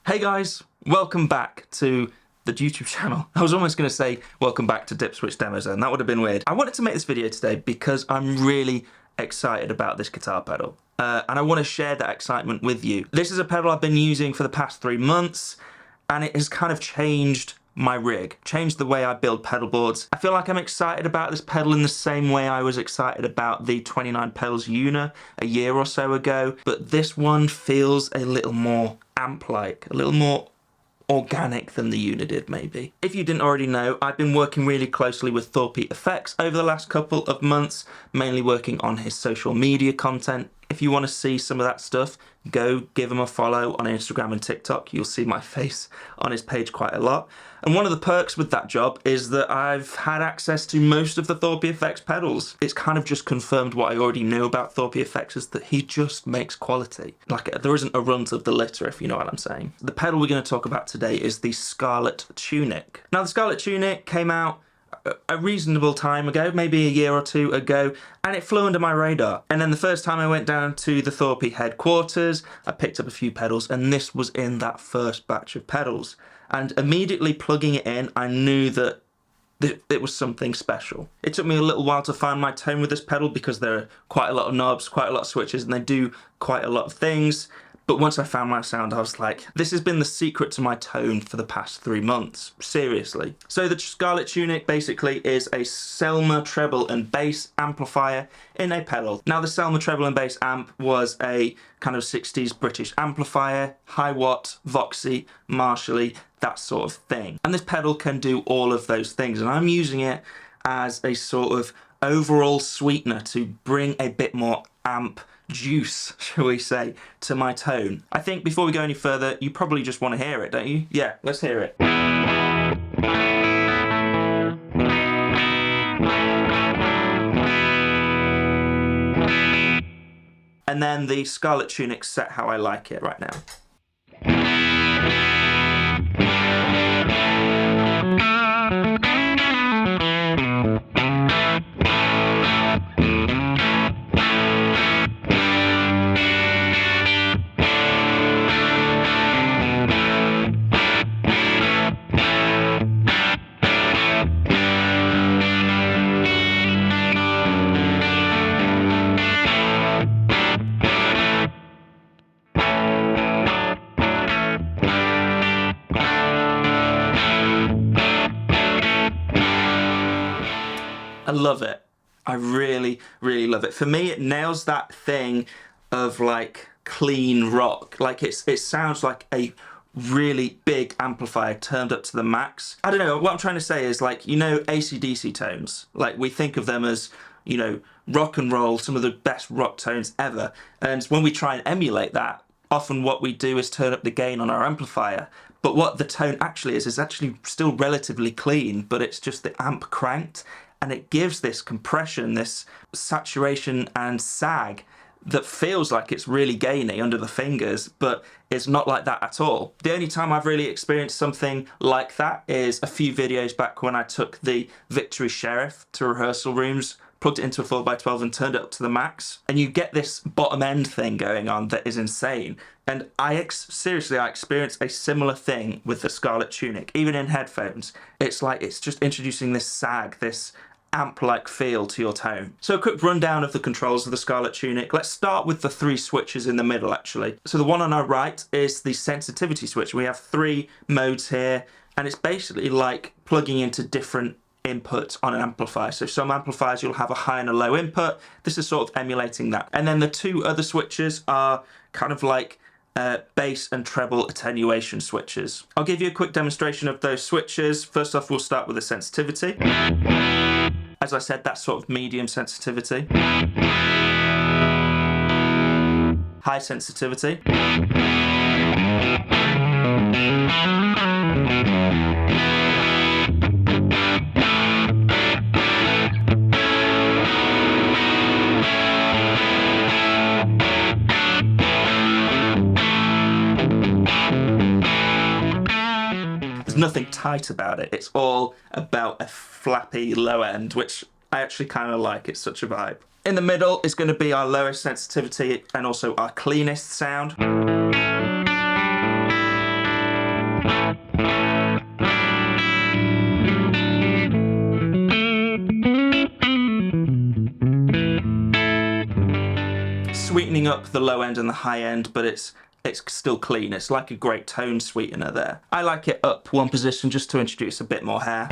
Hey guys, welcome back to the YouTube channel. I was almost going to say welcome back to Dipswitch Demos and that would have been weird. I wanted to make this video today because I'm really excited about this guitar pedal. And I want to share that excitement with you. This is a pedal I've been using for the past 3 months and it has kind of changed my rig, changed the way I build pedal boards. I feel like I'm excited about this pedal in the same way I was excited about the 29 pedals Una a year or so ago, but this one feels a little more amp-like, a little more organic than the Una did maybe. If you didn't already know, I've been working really closely with Thorpy FX over the last couple of months, mainly working on his social media content. If you want to see some of that stuff, go give him a follow on Instagram and TikTok. You'll see my face on his page quite a lot. And one of the perks with that job is that I've had access to most of the Thorpy FX pedals. It's kind of just confirmed what I already knew about Thorpy FX, is that he just makes quality. Like, there isn't a runt of the litter, if you know what I'm saying. The pedal we're going to talk about today is the Scarlet Tunic. Now, the Scarlet Tunic came out a reasonable time ago, maybe a year or two ago, and it flew under my radar. And then the first time I went down to the Thorpy headquarters, I picked up a few pedals, and this was in that first batch of pedals. And immediately plugging it in, I knew that it was something special. It took me a little while to find my tone with this pedal because there are quite a lot of knobs, quite a lot of switches, and they do quite a lot of things. But once I found my sound, I was like, this has been the secret to my tone for the past 3 months. Seriously. So the Scarlet Tunic basically is a Seymour treble and bass amplifier in a pedal. Now the Seymour treble and bass amp was a kind of 60s British amplifier, high watt, voxy, Marshally, that sort of thing. And this pedal can do all of those things. And I'm using it as a sort of overall sweetener to bring a bit more amp juice, shall we say, to my tone. I think before we go any further, you probably just want to hear it, don't you? Yeah, let's hear it. And then the Scarlet Tunic set how I like it right now. I love it. I really, really love it. For me, it nails that thing of like clean rock. Like it sounds like a really big amplifier turned up to the max. I don't know, what I'm trying to say is, like, you know, AC/DC tones. Like, we think of them as, you know, rock and roll, some of the best rock tones ever. And when we try and emulate that, often what we do is turn up the gain on our amplifier. But what the tone actually is actually still relatively clean, but it's just the amp cranked. And it gives this compression, this saturation and sag that feels like it's really gainy under the fingers, but it's not like that at all. The only time I've really experienced something like that is a few videos back when I took the Victory Sheriff to rehearsal rooms, plugged it into a 4x12 and turned it up to the max. And you get this bottom end thing going on that is insane. And seriously, I experienced a similar thing with the Scarlet Tunic, even in headphones. It's like, it's just introducing this sag, this amp-like feel to your tone. So a quick rundown of the controls of the Scarlet Tunic. Let's start with the 3 switches in the middle, actually. So the one on our right is the sensitivity switch. We have 3 modes here, and it's basically like plugging into different inputs on an amplifier. So some amplifiers you'll have a high and a low input. This is sort of emulating that. And then the 2 other switches are kind of like bass and treble attenuation switches. I'll give you a quick demonstration of those switches. First off, we'll start with the sensitivity. As I said, that's sort of medium sensitivity. High sensitivity. There's nothing tight about it. It's all about a flappy low end, which I actually kind of like. It's such a vibe. In the middle is going to be our lowest sensitivity and also our cleanest sound. up the low end and the high end, but it's still clean. It's like a great tone sweetener there. I like it up one position just to introduce a bit more hair.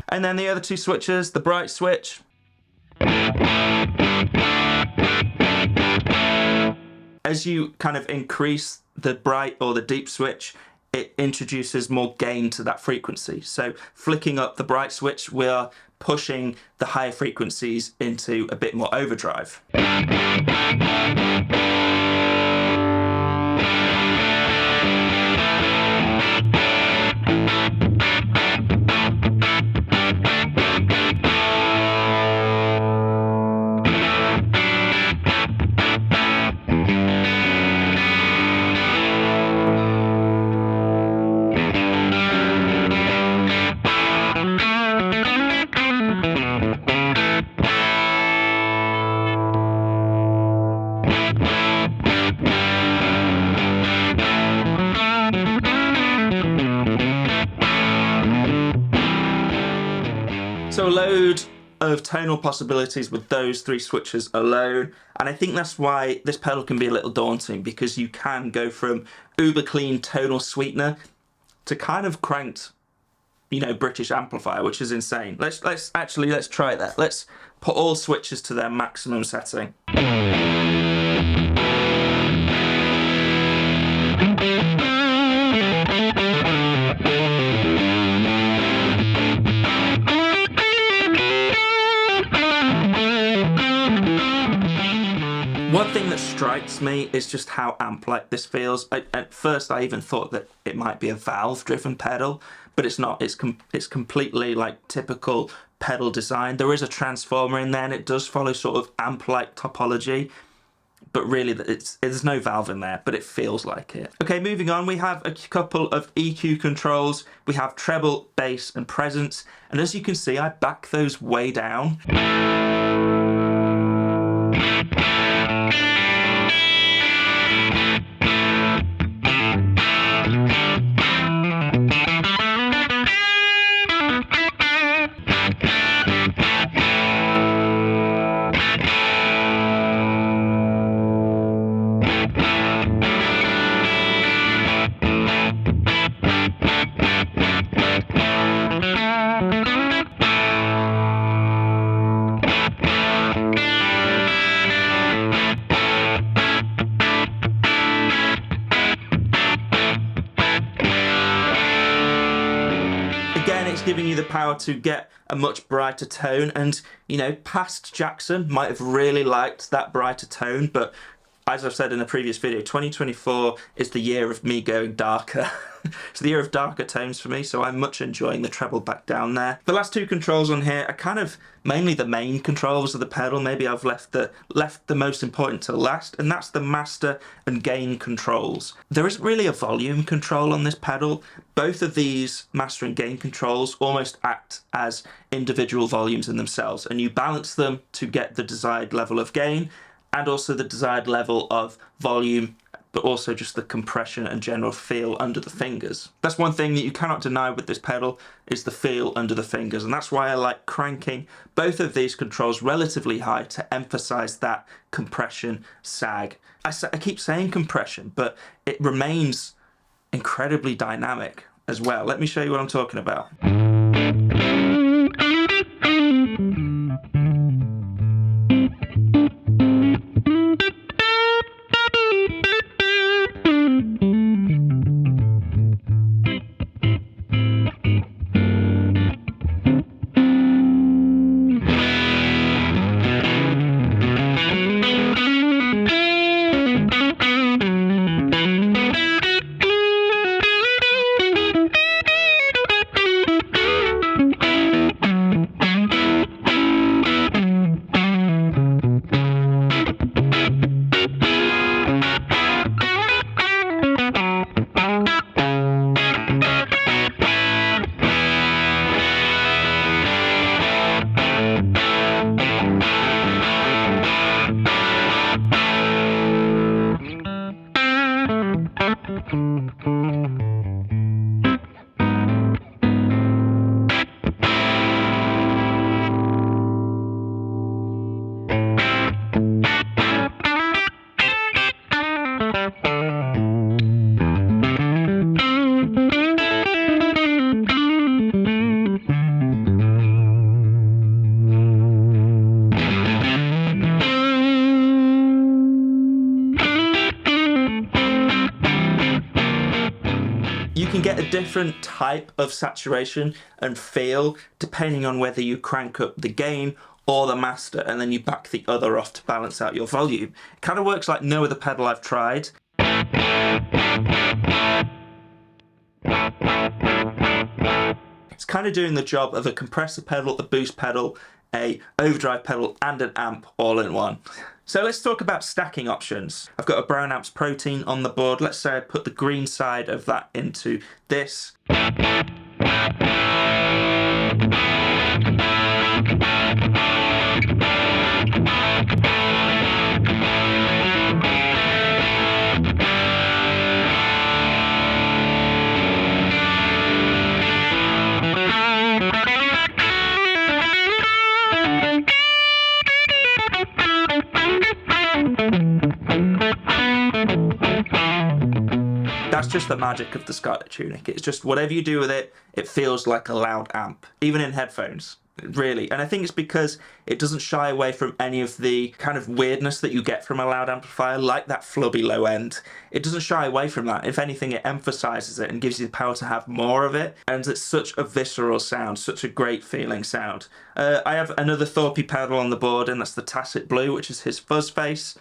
And then the other two switches, the bright switch. As you kind of increase the bright or the deep switch, it introduces more gain to that frequency. So flicking up the bright switch, we are pushing the higher frequencies into a bit more overdrive. So a load of tonal possibilities with those three switches alone, and I think that's why this pedal can be a little daunting, because you can go from uber clean tonal sweetener to kind of cranked, you know, British amplifier, which is insane. Let's try that. Let's put all switches to their maximum setting. One thing that strikes me is just how amp-like this feels. At first I even thought that it might be a valve-driven pedal, but it's not. It's completely like typical pedal design. There is a transformer in there and it does follow sort of amp-like topology, but really there's no valve in there, but it feels like it. Okay, moving on, we have a couple of EQ controls. We have treble, bass and presence, and as you can see I back those way down. Giving you the power to get a much brighter tone, and you know, past Jackson might have really liked that brighter tone, but as I've said in a previous video, 2024 is the year of me going darker. It's the year of darker tones for me, so I'm much enjoying the treble back down there. The last two controls on here are kind of mainly the main controls of the pedal. Maybe I've left the most important to last, and that's the master and gain controls. There isn't really a volume control on this pedal. Both of these master and gain controls almost act as individual volumes in themselves, and you balance them to get the desired level of gain and also the desired level of volume, but also just the compression and general feel under the fingers. That's one thing that you cannot deny with this pedal, is the feel under the fingers, and that's why I like cranking both of these controls relatively high to emphasize that compression sag. I keep saying compression, but it remains incredibly dynamic as well. Let me show you what I'm talking about. You can get a different type of saturation and feel depending on whether you crank up the gain or the master and then you back the other off to balance out your volume. It kind of works like no other pedal I've tried. It's kind of doing the job of a compressor pedal, a boost pedal, a overdrive pedal and an amp all in one. So let's talk about stacking options. I've got a Brown Amps Protein on the board. Let's say I put the green side of that into this. That's just the magic of the Scarlet Tunic. It's just whatever you do with it, it feels like a loud amp, even in headphones, really. And I think it's because it doesn't shy away from any of the kind of weirdness that you get from a loud amplifier, like that flubby low end. It doesn't shy away from that. If anything, it emphasizes it and gives you the power to have more of it. And it's such a visceral sound, such a great feeling sound. I have another Thorpy pedal on the board, and that's the Tacit Blue, which is his fuzz face.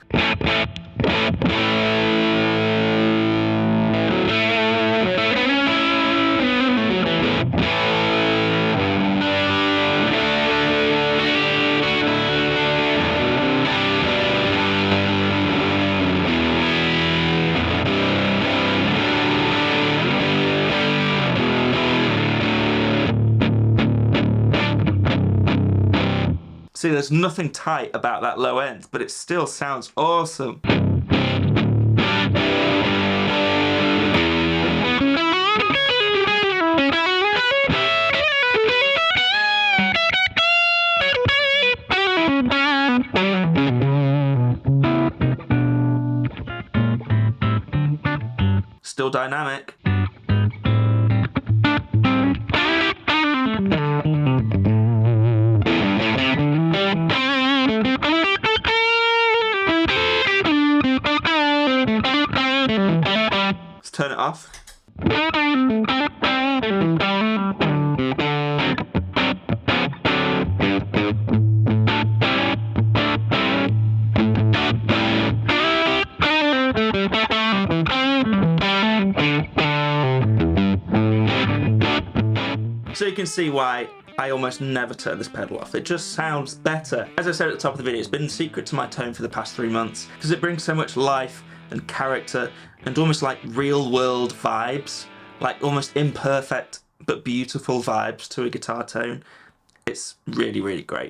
See, there's nothing tight about that low end, but it still sounds awesome. Still dynamic. Turn it off. So you can see why I almost never turn this pedal off. It just sounds better. As I said at the top of the video, it's been the secret to my tone for the past 3 months because it brings so much life and character and almost like real world vibes, like almost imperfect but beautiful vibes to a guitar tone. It's really, really great.